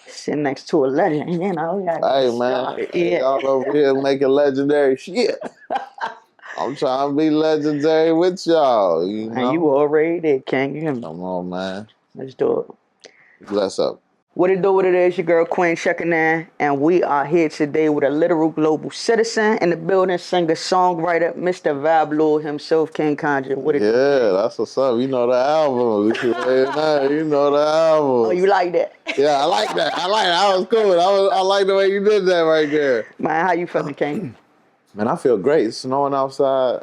Sitting next to a legend, you know. We gotta get Hey this man, started. hey, Yeah. y'all over here making legendary shit. I'm trying to be legendary with y'all, you And you know? already did, King. You can, Come on, man. let's do it. Bless up. What it do, what it is, your girl Queen checking in, and we are here today with a literal global citizen in the building, singer, songwriter, Mr. Vablo himself, King Kanja. What it do, Yeah, King? that's what's up. You know the album. You know the Oh, album. you like that? Yeah, I like that. I like that. That was cool. I like the way you did that right there. Man, how you feeling, King? Man, I feel great. It's snowing outside.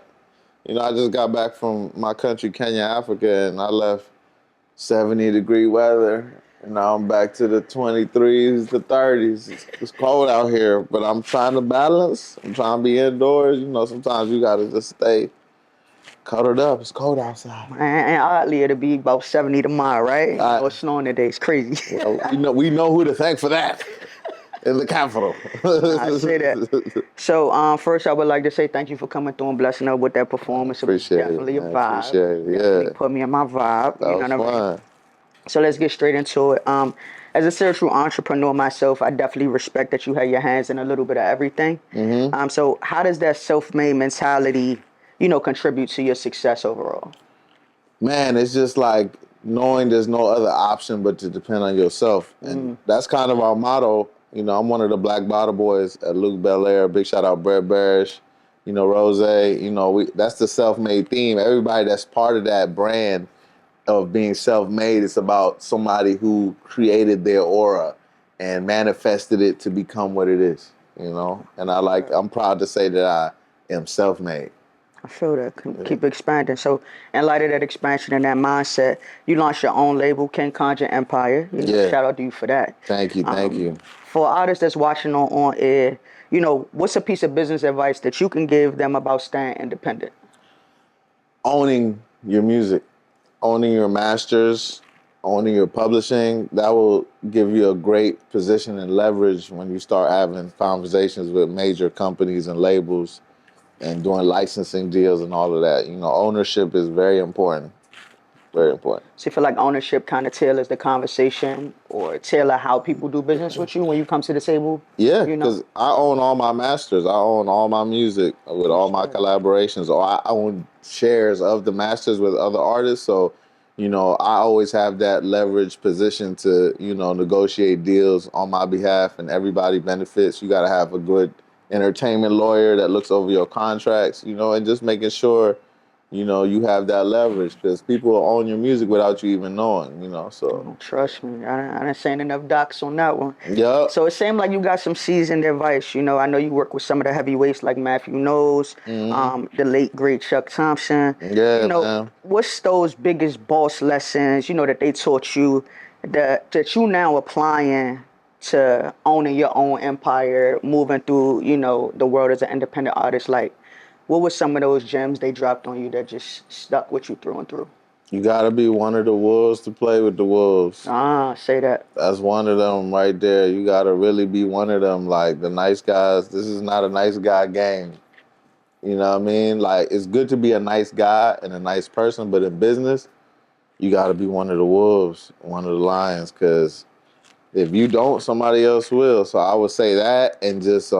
You know, I just got back from my country, Kenya, Africa, and I left 70-degree weather. And now I'm back to the 23s, the 30s. It's cold out here, but I'm trying to balance. I'm trying to be indoors. You know, sometimes you got to just stay cuddled up. It's cold outside. And oddly, it'll be about 70 tomorrow, right? You know, I, it's snowing today. It's crazy. well, we know who to thank for that in the capital. I say that. So, first, I would like to say thank you for coming through and blessing us with that performance. It was Appreciate it, definitely a man. vibe. Appreciate it. Definitely Yeah, put me in my vibe. that You know was what I mean? fun. So let's get straight into it. As a serial entrepreneur myself, I definitely respect that you have your hands in a little bit of everything. So how does that self-made mentality, contribute to your success overall? Man, it's just like knowing there's no other option but to depend on yourself. And that's kind of our motto. You know, I'm one of the Black Bottle Boys at Luke Belair. Big shout out Brett Barish, Rose. That's the self-made theme. Everybody that's part of that brand of being self-made, it's about somebody who created their aura and manifested it to become what it is. And I'm proud to say that I am self-made. I feel that. Keep expanding. So, in light of that expansion and that mindset, you launched your own label, King Kanja Empire. Yeah. Shout out to you for that. Thank you. Thank you. For artists that's watching on air, what's a piece of business advice that you can give them about staying independent? Owning your music, owning your masters, owning your publishing, that will give you a great position and leverage when you start having conversations with major companies and labels and doing licensing deals and all of that. Ownership is very important. Very important. So you feel like ownership kind of tailors the conversation or tailor how people do business with you when you come to the table? Yeah, because I own all my masters. I own all my music with all my collaborations. Or I own shares of the masters with other artists. So, I always have that leverage position to, negotiate deals on my behalf and everybody benefits. You got to have a good entertainment lawyer that looks over your contracts, and just making sure you have that leverage because people will own your music without you even knowing, so. Trust me, I didn't seen enough docs on that one. Yep. So it seemed like you got some seasoned advice. I know you work with some of the heavyweights like Matthew Knowles, the late, great Chuck Thompson. Yeah, man. What's those biggest boss lessons, that they taught you that you now applying to owning your own empire, moving through, the world as an independent artist? Like, what were some of those gems they dropped on you that just stuck with you through and through? You gotta be one of the wolves to play with the wolves. Say that. That's one of them right there. You gotta really be one of them. Like the nice guys, this is not a nice guy game. You know what I mean? Like it's good to be a nice guy and a nice person, but in business, you gotta be one of the wolves, one of the lions, because if you don't, somebody else will. So I would say that and just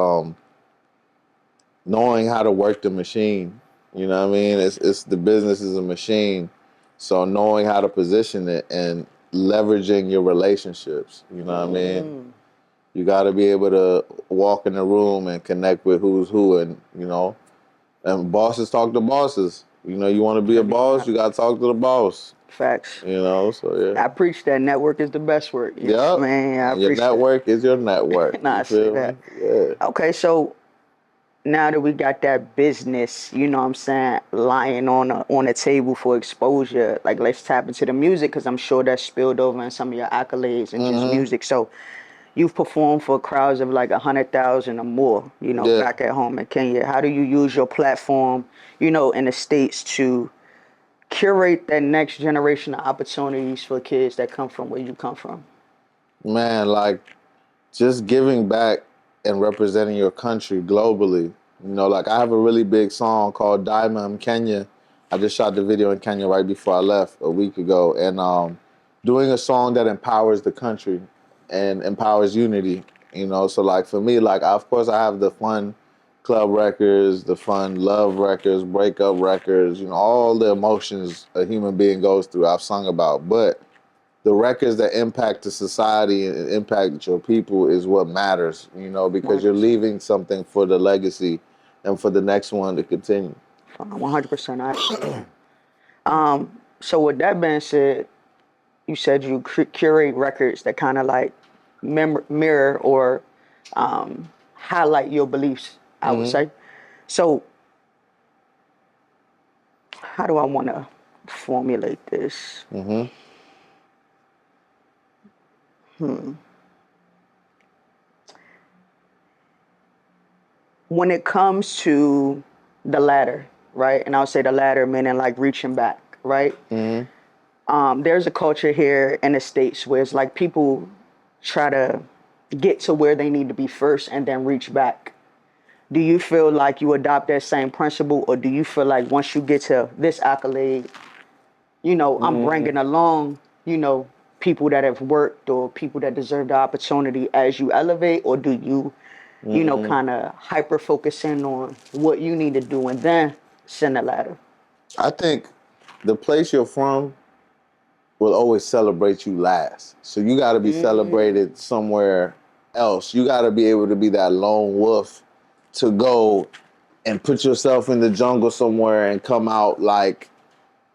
knowing how to work the machine. You know what I mean? It's the business is a machine. So knowing how to position it and leveraging your relationships, you know what I mean? You got to be able to walk in the room and connect with who's who and bosses talk to bosses. You want to be a boss, you got to talk to the boss. Facts. So yeah. I preach that network is the best work. Yeah. Man, your network is your network. Nah, I say that. Yeah. Okay, so now that we got that business, lying on the table for exposure, like let's tap into the music because I'm sure that spilled over in some of your accolades and just music. So you've performed for crowds of like 100,000 or more, back at home in Kenya. How do you use your platform, in the States to curate that next generation of opportunities for kids that come from where you come from? Man, like just giving back and representing your country globally. Like I have a really big song called Diamond Kenya. I just shot the video in Kenya right before I left a week ago. And doing a song that empowers the country and empowers unity. So like for me, like of course I have the fun club records, the fun love records, breakup records, all the emotions a human being goes through I've sung about. But the records that impact the society and impact your people is what matters, because you're 100%. leaving something for the legacy and for the next one to continue. 100%. I agree. So with that being said, you said you curate records that kind of like mirror or highlight your beliefs, I would say. So how do I want to formulate this? When it comes to the ladder, right? And I'll say the ladder meaning like reaching back, right? There's a culture here in the States where it's like people try to get to where they need to be first and then reach back. Do you feel like you adopt that same principle, or do you feel like once you get to this accolade, I'm bringing along, people that have worked or people that deserve the opportunity as you elevate, or do you, kind of hyper focus in on what you need to do and then send the ladder? I think the place you're from will always celebrate you last. So you got to be celebrated somewhere else. You got to be able to be that lone wolf to go and put yourself in the jungle somewhere and come out like,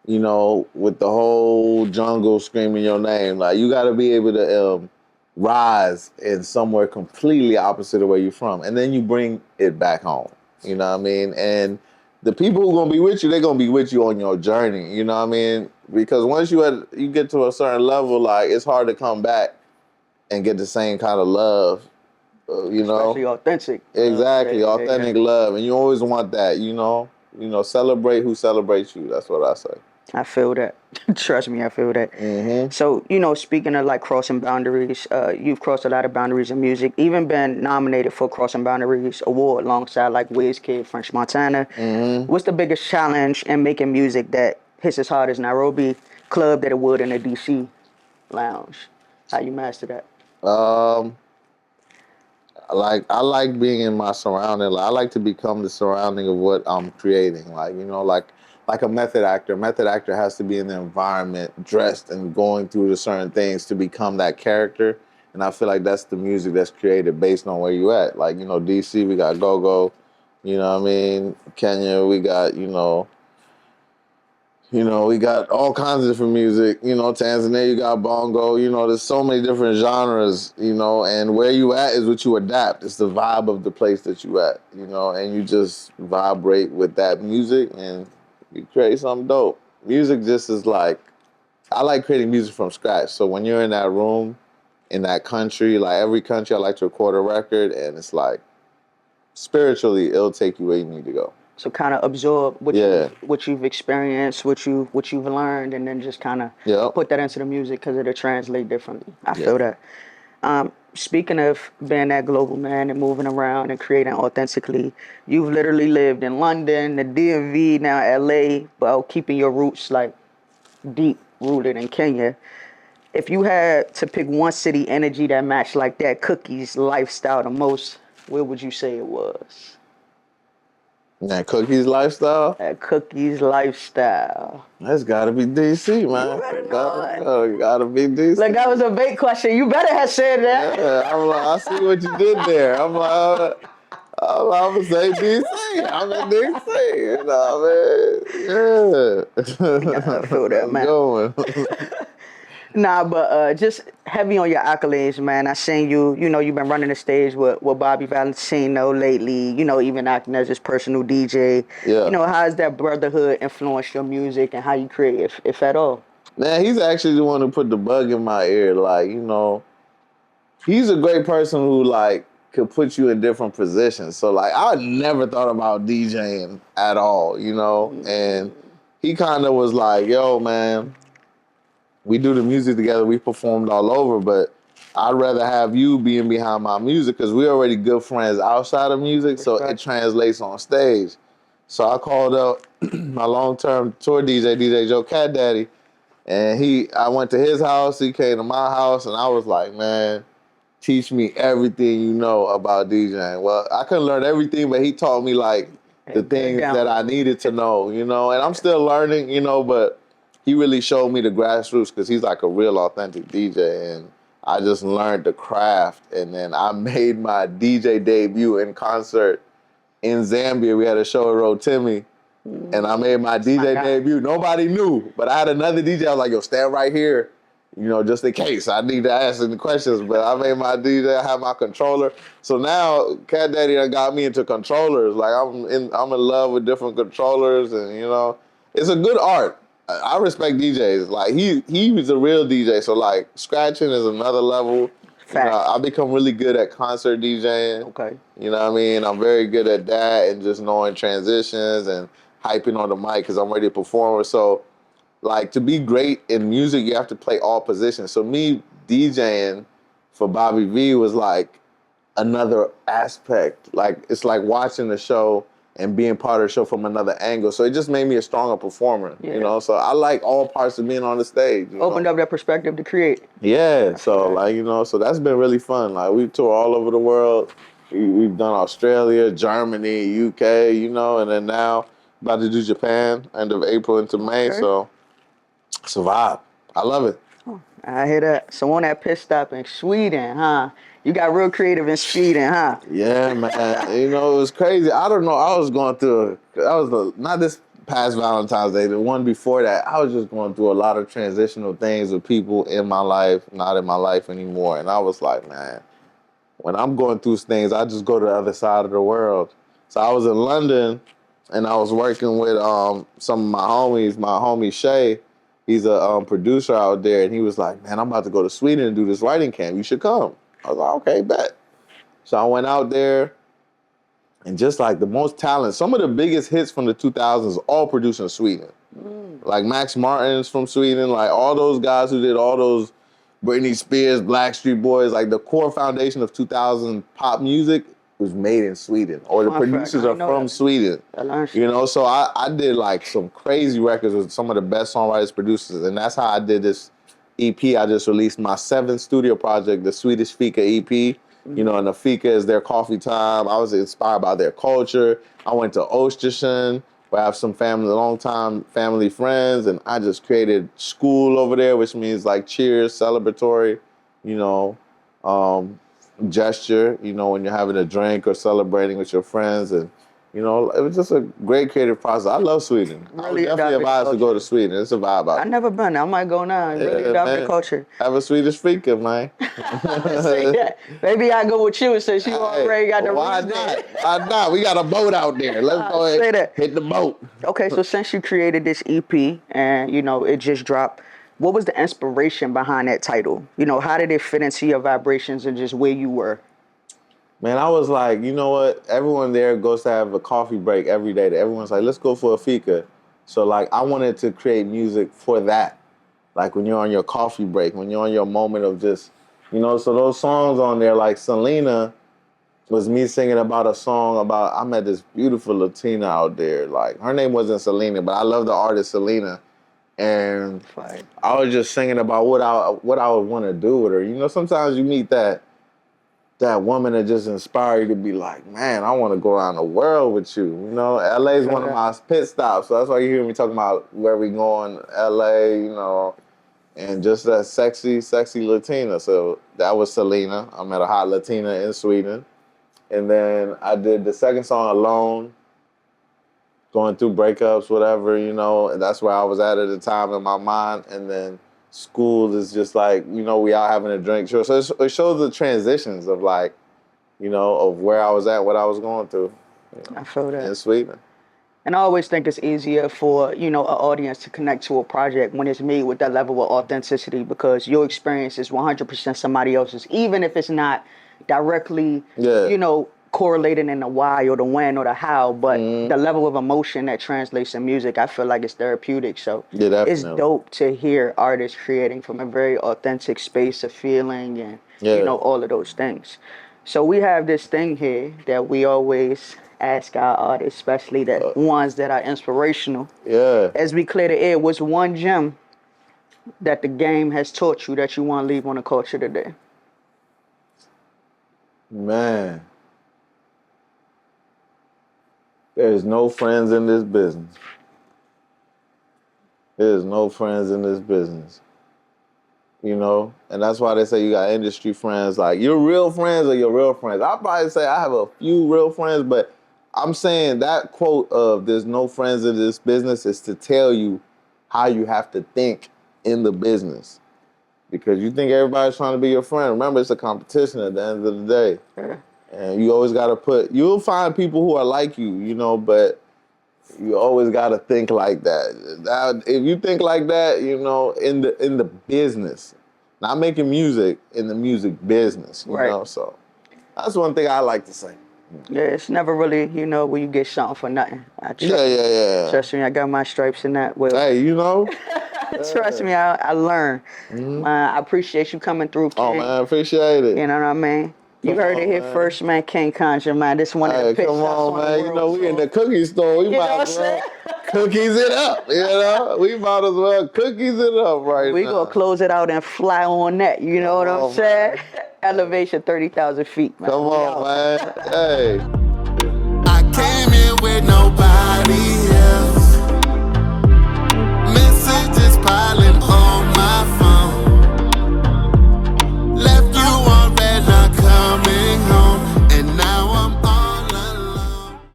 with the whole jungle screaming your name. Like you got to be able to rise in somewhere completely opposite of where you're from. And then you bring it back home. You know what I mean? And the people who are going to be with you, they're going to be with you on your journey. You know what I mean? Because once you get to a certain level, like it's hard to come back and get the same kind of love, Especially authentic. Exactly, authentic love. And you always want that, celebrate who celebrates you. That's what I say. I feel that. Trust me, I feel that. So, speaking of like crossing boundaries, you've crossed a lot of boundaries in music, even been nominated for Crossing Boundaries Award alongside like Wizkid, French Montana. What's the biggest challenge in making music that hits as hard as Nairobi club that it would in a DC lounge? How you master that? I like being in my surrounding. I like to become the surrounding of what I'm creating. Like a method actor. A method actor has to be in the environment, dressed and going through the certain things to become that character. And I feel like that's the music that's created based on where you at. Like, DC, we got Go-Go, Kenya, we got, we got all kinds of different music. Tanzania, you got bongo. There's so many different genres, and where you at is what you adapt. It's the vibe of the place that you at, and you just vibrate with that music and you create something dope. Music just is like, I like creating music from scratch. So when you're in that room, in that country, like every country, I like to record a record, and it's like, spiritually, it'll take you where you need to go. So kind of absorb what you've experienced, what you've learned, and then just kind of put that into the music because it'll translate differently. I feel that. Speaking of being that global man and moving around and creating authentically, you've literally lived in London, the DMV, now LA, while keeping your roots like deep rooted in Kenya. If you had to pick one city energy that matched like that Cookie's lifestyle the most, where would you say it was? That Cookie's lifestyle? That Cookie's lifestyle. That's gotta be DC, man. You better know Gotta be DC. Like that was a bait question. You better have said that. Yeah, I'm like, I see what you did there. I'm like, I'm gonna say DC. I'm in DC. You know what I mean? Yeah. I feel that, man. Going. Nah, but just heavy on your accolades, man. I seen you, you've been running the stage with Bobby Valentino lately, even acting as his personal DJ. Yeah. How has that brotherhood influenced your music and how you create, if at all? Man, he's actually the one who put the bug in my ear. Like, he's a great person who, like, could put you in different positions. So, like, I never thought about DJing at all, And he kind of was like, yo, man, we do the music together. We performed all over, but I'd rather have you being behind my music because we're already good friends outside of music, so it translates on stage. So I called up my long-term tour DJ Joe Cat Daddy, and I went to his house. He came to my house, and I was like, man, teach me everything you know about DJing. Well, I couldn't learn everything, but he taught me like the things that I needed to know, you know, and I'm still learning, you know, but he really showed me the grassroots because he's like a real authentic DJ, and I just learned the craft. And then I made my DJ debut in concert in Zambia. We had a show at Rotimi, and I made my DJ debut. Nobody knew, but I had another DJ. I was like, yo, stand right here, you know, just in case. I need to ask any questions, but I made my DJ. I have my controller. So now Cat Daddy done got me into controllers. Like I'm in love with different controllers, and you know, it's a good art. I respect DJs. Like he was a real DJ. So like scratching is another level. You know, I become really good at concert DJing. Okay. You know what I mean? I'm very good at that and just knowing transitions and hyping on the mic because I'm ready to perform. So, like, to be great in music, you have to play all positions. So me DJing for Bobby V was like another aspect. Like, it's like watching the show and being part of the show from another angle. So it just made me a stronger performer, you know? So I like all parts of being on the stage. Opened up that perspective to create. Yeah, so like, you know, so that's been really fun. Like we tour all over the world. We've done Australia, Germany, UK, you know, and then now about to do Japan, end of April into May. So it's a vibe. I love it. I hear that. So on that pit stop in Sweden, huh? You got real creative in Sweden, huh? Yeah, man. You know, it was crazy. I don't know. I was going through, not this past Valentine's Day, the one before that, I was just going through a lot of transitional things with people in my life, not in my life anymore. And I was like, man, when I'm going through things, I just go to the other side of the world. So I was in London, and I was working with some of my homies. My homie Shay, he's a producer out there, and he was like, man, I'm about to go to Sweden and do this writing camp. You should come. I was like, okay, bet. So I went out there, and just like the most talent, some of the biggest hits from the 2000s all produced in Sweden. Like Max Martin's from Sweden, like all those guys who did all those Britney Spears, Blackstreet Boys, like the core foundation of 2000 pop music was made in Sweden, or the producers are from Sweden. You know, so I did like some crazy records with some of the best songwriters, producers, and that's how I did this EP. I just released my 7th studio project, the Swedish Fika EP. You know, and the Fika is their coffee time. I was inspired by their culture. I went to Östersund, where I have some long-time family friends, and I just created school over there, which means like cheers, celebratory, you know, gesture, you know, when you're having a drink or celebrating with your friends. And, you know, it was just a great creative process. I love Sweden. I would definitely advise to go to Sweden. It's a vibe out. I've never been. I might go now. Really adopt the culture. Have a Swedish Fika, man. Maybe I go with you since you already got the Why not? Why not? We got a boat out there. Let's go ahead hit the boat. Okay, so since you created this EP and, you know, it just dropped, what was the inspiration behind that title? You know, how did it fit into your vibrations and just where you were? Man, I was like, you know what? Everyone there goes to have a coffee break every day. Everyone's like, let's go for a fika. So, like, I wanted to create music for that. Like, when you're on your coffee break, when you're on your moment of just, you know, so those songs on there, like Selena, was me singing about a song about, I met this beautiful Latina out there. Like, her name wasn't Selena, but I love the artist Selena. And I was just singing about what I would want to do with her. You know, sometimes you meet that woman that just inspires you to be like, man, I want to go around the world with you. You know, LA is one of my pit stops. So that's why you hear me talking about where we going, LA, you know, and just that sexy, sexy Latina. So that was Selena. I met a hot Latina in Sweden. And then I did the second song, Alone, going through breakups, whatever, you know, and that's where I was at the time in my mind. And then School is just like, you know, we out having a drink. So it shows the transitions of like, you know, of where I was at, what I was going through. You know, I feel that. In Sweden. And I always think it's easier for, you know, an audience to connect to a project when it's made with that level of authenticity, because your experience is 100% somebody else's, even if it's not directly, you know, correlating in the why or the when or the how, but the level of emotion that translates in music, I feel like it's therapeutic. So it's dope to hear artists creating from a very authentic space of feeling and, you know, all of those things. So we have this thing here that we always ask our artists, especially the ones that are inspirational. As we clear the air, what's one gem that the game has taught you that you want to leave on the culture today? Man, there's no friends in this business. There's no friends in this business. You know, and that's why they say you got industry friends. Like, your real friends are your real friends. I'll probably say I have a few real friends, but I'm saying that quote of "there's no friends in this business" is to tell you how you have to think in the business. Because you think everybody's trying to be your friend. Remember, it's a competition at the end of the day. Yeah. And you always got to you'll find people who are like you, you know, but you always got to think like that. If you think like that, you know, in the business, not making music, in the music business, you know. So that's one thing I like to say. Yeah, it's never really, you know, where you get something for nothing. Yeah. Trust me, I got my stripes in that. Well, hey, you know. Trust me, I learned. I appreciate you coming through, King. Oh, man, appreciate it. You know what I mean? You heard it here first, man. King Kanja, man. This one of the pitch come on, man. You know, we in the cookie store. We might as well cookies it up, you know? We might as well cookies it up right we now. gonna close it out and fly on that. You know what I'm saying? Elevation 30,000 feet, man. Come on, man. Hey. I came here with nobody.